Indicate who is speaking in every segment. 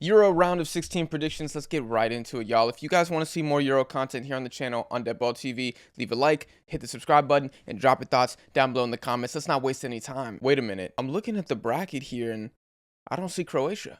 Speaker 1: Euro round of 16 predictions. Let's get right into it, y'all. If you guys want to see more Euro content here on the channel on Deadball TV, leave a like, hit the subscribe button, and drop your thoughts down below in the comments. Let's not waste any time. Wait a minute. I'm looking at the bracket here and I don't see Croatia.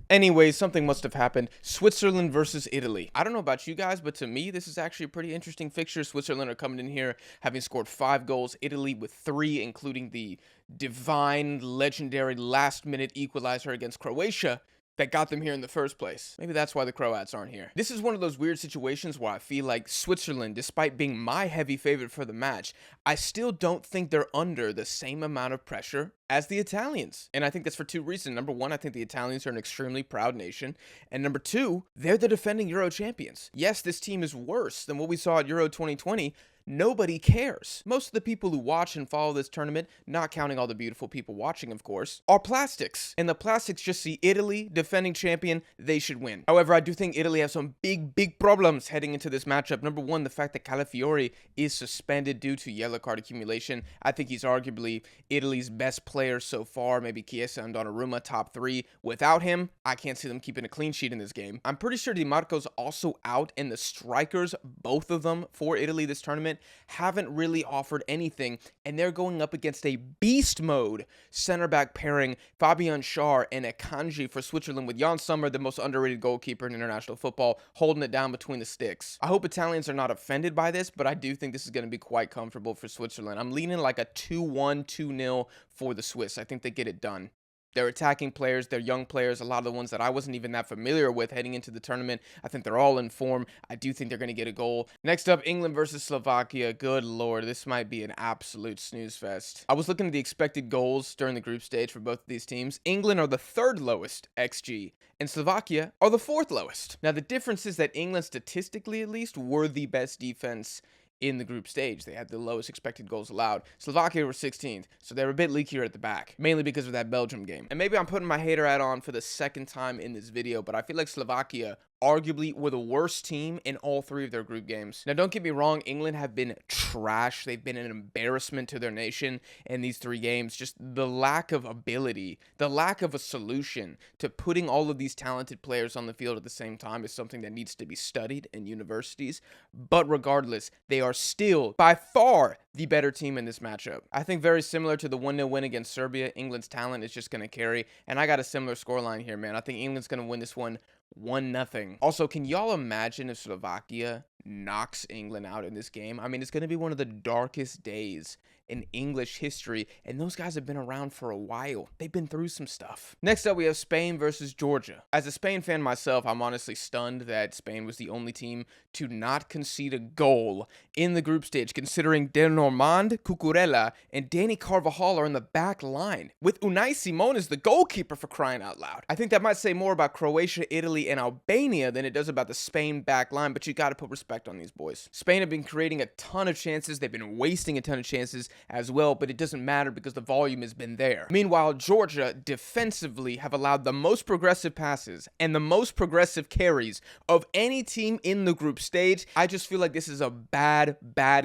Speaker 1: Anyways, something must have happened. Switzerland versus Italy. I don't know about you guys, but to me, this is actually a pretty interesting fixture. Switzerland are coming in here having scored 5 goals. Italy with 3, including the divine, legendary last-minute equalizer against Croatia that got them here in the first place. Maybe that's why the Croats aren't here. This is one of those weird situations where I feel like Switzerland, despite being my heavy favorite for the match, I still don't think they're under the same amount of pressure as the Italians. And I think that's for 2 reasons. Number 1, I think the Italians are an extremely proud nation. And number 2, they're the defending Euro champions. Yes, this team is worse than what we saw at Euro 2020. Nobody cares. Most of the people who watch and follow this tournament, not counting all the beautiful people watching, of course, are plastics. And the plastics just see Italy, defending champion, they should win. However, I do think Italy have some big problems heading into this matchup. Number 1, the fact that Calafiori is suspended due to yellow card accumulation. I think he's arguably Italy's best player so far. Maybe Chiesa and Donnarumma, top 3. Without him, I can't see them keeping a clean sheet in this game. I'm pretty sure Di Marco's also out, and the strikers, both of them for Italy this tournament, haven't really offered anything, and they're going up against a beast mode center back pairing, Fabian Schär and Akanji for Switzerland, with Jan Sommer, the most underrated goalkeeper in international football, holding it down between the sticks. I hope Italians are not offended by this, but I do think this is going to be quite comfortable for Switzerland. I'm leaning like a 2-1, 2-0 for the Swiss. I think they get it done. They're attacking players, they're young players, a lot of the ones that I wasn't even that familiar with heading into the tournament. I think they're all in form. I do think they're going to get a goal. Next up, England versus Slovakia. Good lord, this might be an absolute snooze fest. I was looking at the expected goals during the group stage for both of these teams. England are the 3rd lowest XG, and Slovakia are the 4th lowest. Now, the difference is that England, statistically at least, were the best defense in the group stage. They had the lowest expected goals allowed. Slovakia were 16th, so they were a bit leakier at the back, mainly because of that Belgium game. And maybe I'm putting my hater hat on for the 2nd time in this video, but I feel like Slovakia arguably were the worst team in all 3 of their group games. Now, don't get me wrong, England have been trash. They've been an embarrassment to their nation in these 3 games. Just the lack of ability, the lack of a solution to putting all of these talented players on the field at the same time is something that needs to be studied in universities. But regardless, they are still by far the better team in this matchup. I think very similar to the 1-0 win against Serbia, England's talent is just going to carry, and I got a similar scoreline here, man. I think England's going to win this one 1-0. Also, can y'all imagine if Slovakia knocks England out in this game? I mean, it's going to be one of the darkest days in English history, and those guys have been around for a while. They've been through some stuff. Next up, we have Spain versus Georgia. As a Spain fan myself, I'm honestly stunned that Spain was the only team to not concede a goal in the group stage, considering Del Normand, Cucurella, and Dani Carvajal are in the back line, with Unai Simon as the goalkeeper, for crying out loud. I think that might say more about Croatia, Italy, and Albania than it does about the Spain back line, but you got to put respect on these boys. Spain have been creating a ton of chances. They've been wasting a ton of chances as well, but it doesn't matter because the volume has been there. Meanwhile, Georgia defensively have allowed the most progressive passes and the most progressive carries of any team in the group stage. I just feel like this is a bad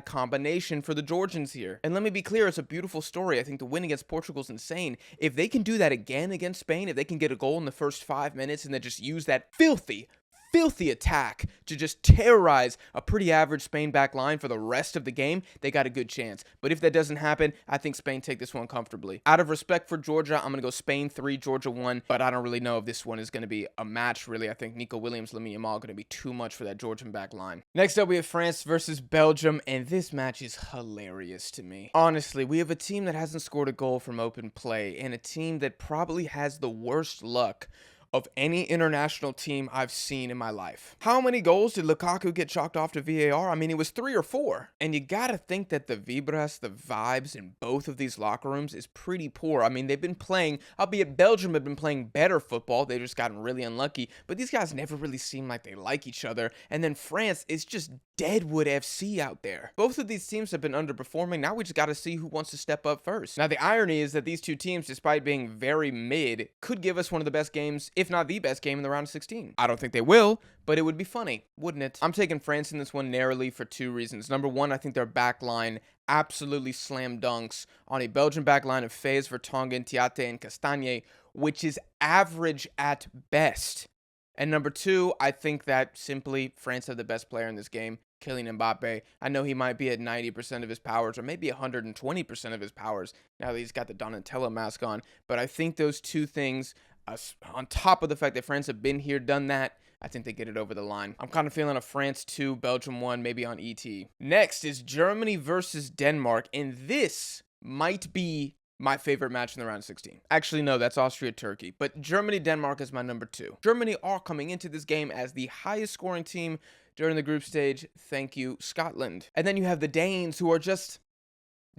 Speaker 1: combination for the Georgians here. And let me be clear, it's a beautiful story. I think the win against Portugal is insane. If they can do that again against Spain, if they can get a goal in the first 5 minutes and then just use that filthy attack to just terrorize a pretty average Spain back line for the rest of the game, they got a good chance. But if that doesn't happen, I think Spain take this one comfortably. Out of respect for Georgia, I'm going to go Spain 3, Georgia 1, but I don't really know if this one is going to be a match, really. I think Nico Williams, Lamine Yamal are going to be too much for that Georgian back line. Next up, we have France versus Belgium, and this match is hilarious to me. Honestly, we have a team that hasn't scored a goal from open play, and a team that probably has the worst luck of any international team I've seen in my life. How many goals did Lukaku get chalked off to VAR? I mean, it was 3 or 4. And you gotta think that the vibras, the vibes in both of these locker rooms is pretty poor. I mean, they've been playing, albeit Belgium have been playing better football. They've just gotten really unlucky. But these guys never really seem like they like each other. And then France is just Deadwood FC out there. Both of these teams have been underperforming. Now we just gotta see who wants to step up first. Now, the irony is that these two teams, despite being very mid, could give us one of the best games, if not the best game in the round of 16. I don't think they will, but it would be funny, wouldn't it? I'm taking France in this one narrowly for 2 reasons. Number 1, I think their back line absolutely slam dunks on a Belgian back line of Fez, Vertonghen, Tiate, and Castagne, which is average at best And number 2, I think that simply France have the best player in this game, Kylian Mbappe. I know he might be at 90% of his powers or maybe 120% of his powers now that he's got the Donatello mask on. But I think those two things, on top of the fact that France have been here, done that, I think they get it over the line. I'm kind of feeling a France 2, Belgium 1, maybe on ET. Next is Germany versus Denmark, and this might be my favorite match in the round of 16. Actually, no, that's Austria-Turkey, but Germany-Denmark is my number 2. Germany are coming into this game as the highest scoring team during the group stage. Thank you, Scotland. And then you have the Danes, who are just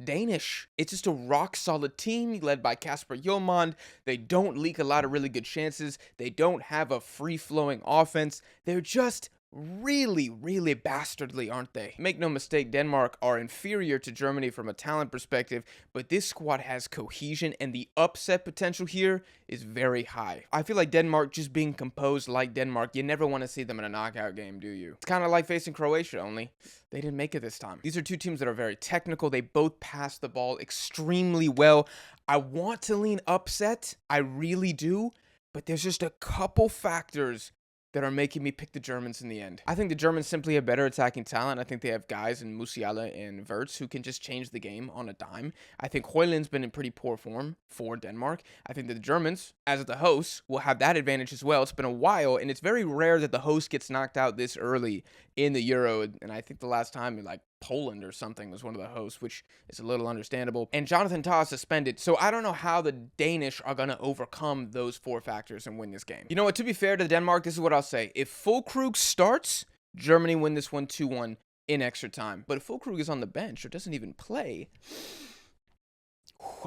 Speaker 1: Danish. It's just a rock-solid team led by Kasper Hjulmand. They don't leak a lot of really good chances. They don't have a free-flowing offense. They're just really, really bastardly, aren't they? Make no mistake, Denmark are inferior to Germany from a talent perspective, but this squad has cohesion, and the upset potential here is very high. I feel like Denmark just being composed like Denmark, you never want to see them in a knockout game, do you? It's kind of like facing Croatia, only they didn't make it this time. These are two teams that are very technical. They both pass the ball extremely well. I want to lean upset. I really do, but there's just a couple factors that are making me pick the Germans in the end. I think the Germans simply have better attacking talent. I think they have guys in Musiala and Wirtz who can just change the game on a dime. I think Højlund's been in pretty poor form for Denmark. I think that the Germans, as the hosts, will have that advantage as well. It's been a while, and it's very rare that the host gets knocked out this early in the Euro, and I think the last time, like, Poland or something was one of the hosts, which is a little understandable. And Jonathan Tah is suspended, so I don't know how the Danish are going to overcome those 4 factors and win this game. You know what, to be fair to Denmark, this is what I'll say. If Füllkrug starts, Germany win this one 2-1 in extra time. But if Füllkrug is on the bench or doesn't even play,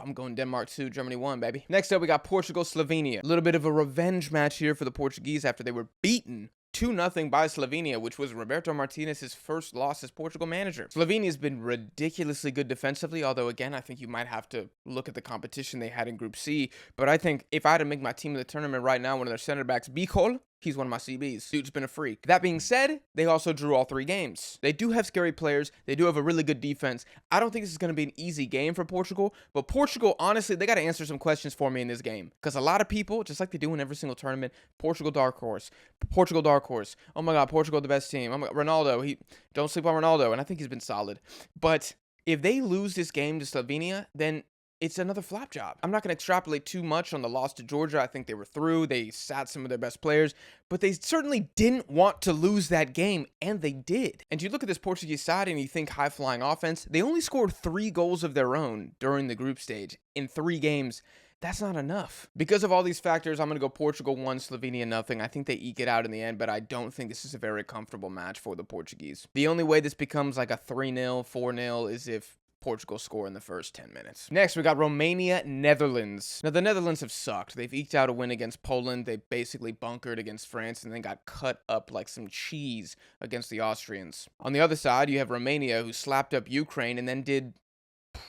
Speaker 1: I'm going Denmark 2, Germany 1, baby. Next up, we got Portugal, Slovenia. A little bit of a revenge match here for the Portuguese after they were beaten 2-0 by Slovenia, which was Roberto Martinez's first loss as Portugal manager. Slovenia's been ridiculously good defensively, although again, I think you might have to look at the competition they had in Group C. But I think if I had to make my team of the tournament right now, one of their center backs, Bicol, he's one of my CBs. Dude's been a freak. That being said, they also drew all 3 games. They do have scary players. They do have a really good defense. I don't think this is going to be an easy game for Portugal, but Portugal, honestly, they got to answer some questions for me in this game. Because a lot of people, just like they do in every single tournament, Portugal dark horse. Portugal dark horse. Oh my God, Portugal the best team. Oh my God, Ronaldo, don't sleep on Ronaldo, and I think he's been solid. But if they lose this game to Slovenia, then it's another flop job. I'm not going to extrapolate too much on the loss to Georgia. I think they were through. They sat some of their best players, but they certainly didn't want to lose that game, and they did. And you look at this Portuguese side and you think high-flying offense. They only scored 3 goals of their own during the group stage in 3 games. That's not enough. Because of all these factors, I'm going to go Portugal 1, Slovenia nothing. I think they eke it out in the end, but I don't think this is a very comfortable match for the Portuguese. The only way this becomes like a 3-0, 4-0 is if Portugal score in the first 10 minutes. Next, we got Romania, Netherlands. Now, the Netherlands have sucked. They've eked out a win against Poland. They basically bunkered against France and then got cut up like some cheese against the Austrians. On the other side, you have Romania, who slapped up Ukraine and then did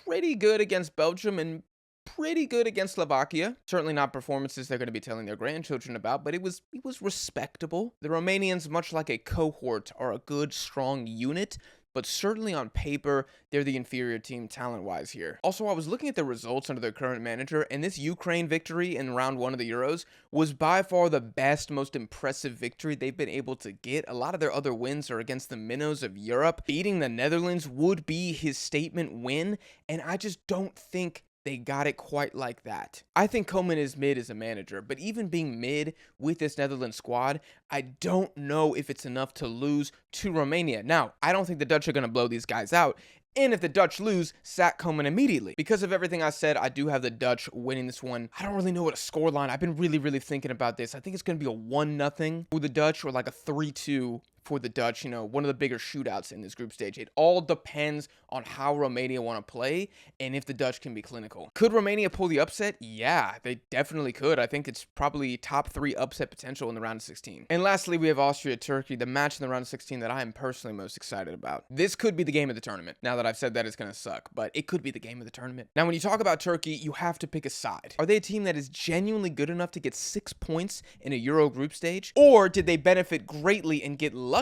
Speaker 1: pretty good against Belgium and pretty good against Slovakia. Certainly not performances they're going to be telling their grandchildren about, but it was respectable. The Romanians, much like a cohort, are a good, strong unit, but certainly on paper, they're the inferior team talent-wise here. Also, I was looking at the results under their current manager, and this Ukraine victory in round 1 of the Euros was by far the best, most impressive victory they've been able to get. A lot of their other wins are against the minnows of Europe. Beating the Netherlands would be his statement win, and I just don't think they got it quite like that. I think Koeman is mid as a manager, but even being mid with this Netherlands squad, I don't know if it's enough to lose to Romania. Now, I don't think the Dutch are going to blow these guys out, and if the Dutch lose, sack Koeman immediately. Because of everything I said, I do have the Dutch winning this one. I don't really know what a scoreline. I've been really thinking about this. I think it's going to be a 1-0 for the Dutch or like a 3-2 for the Dutch, you know, one of the bigger shootouts in this group stage. It all depends on how Romania want to play and if the Dutch can be clinical. Could Romania pull the upset? Yeah, they definitely could. I think it's probably top 3 upset potential in the round of 16. And lastly, we have Austria-Turkey, the match in the round of 16 that I am personally most excited about. This could be the game of the tournament. Now that I've said that, it's going to suck, but it could be the game of the tournament. Now, when you talk about Turkey, you have to pick a side. Are they a team that is genuinely good enough to get 6 points in a Euro group stage? Or did they benefit greatly and get lucky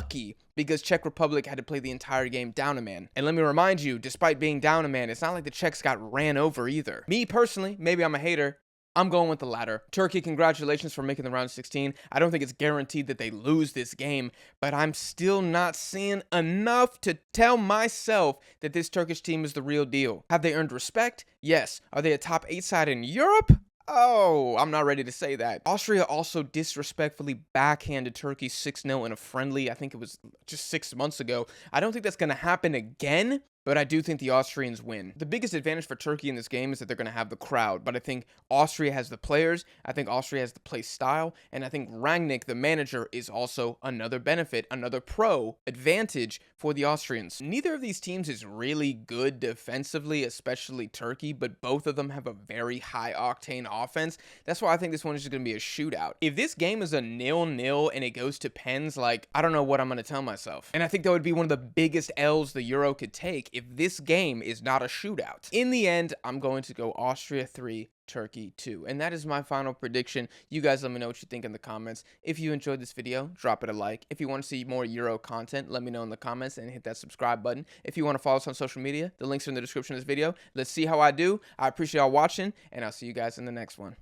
Speaker 1: because Czech Republic had to play the entire game down a man? And let me remind you, despite being down a man, it's not like the Czechs got ran over either. Me personally, maybe I'm a hater, I'm going with the latter. Turkey, congratulations for making the round of 16. I don't think it's guaranteed that they lose this game, but I'm still not seeing enough to tell myself that this Turkish team is the real deal. Have they earned respect? Yes. Are they a top 8 side in Europe? Oh, I'm not ready to say that. Austria also disrespectfully backhanded Turkey 6-0 in a friendly. I think it was just 6 months ago. I don't think that's going to happen again, but I do think the Austrians win. The biggest advantage for Turkey in this game is that they're going to have the crowd, but I think Austria has the players, I think Austria has the play style, and I think Rangnick, the manager, is also another benefit, another pro advantage for the Austrians. Neither of these teams is really good defensively, especially Turkey, but both of them have a very high-octane offense. That's why I think this one is just going to be a shootout. If this game is a 0-0 and it goes to pens, like, I don't know what I'm going to tell myself. And I think that would be one of the biggest L's the Euro could take if this game is not a shootout. In the end, I'm going to go Austria 3, Turkey 2. And that is my final prediction. You guys let me know what you think in the comments. If you enjoyed this video, drop it a like. If you want to see more Euro content, let me know in the comments and hit that subscribe button. If you want to follow us on social media, the links are in the description of this video. Let's see how I do. I appreciate y'all watching, and I'll see you guys in the next one.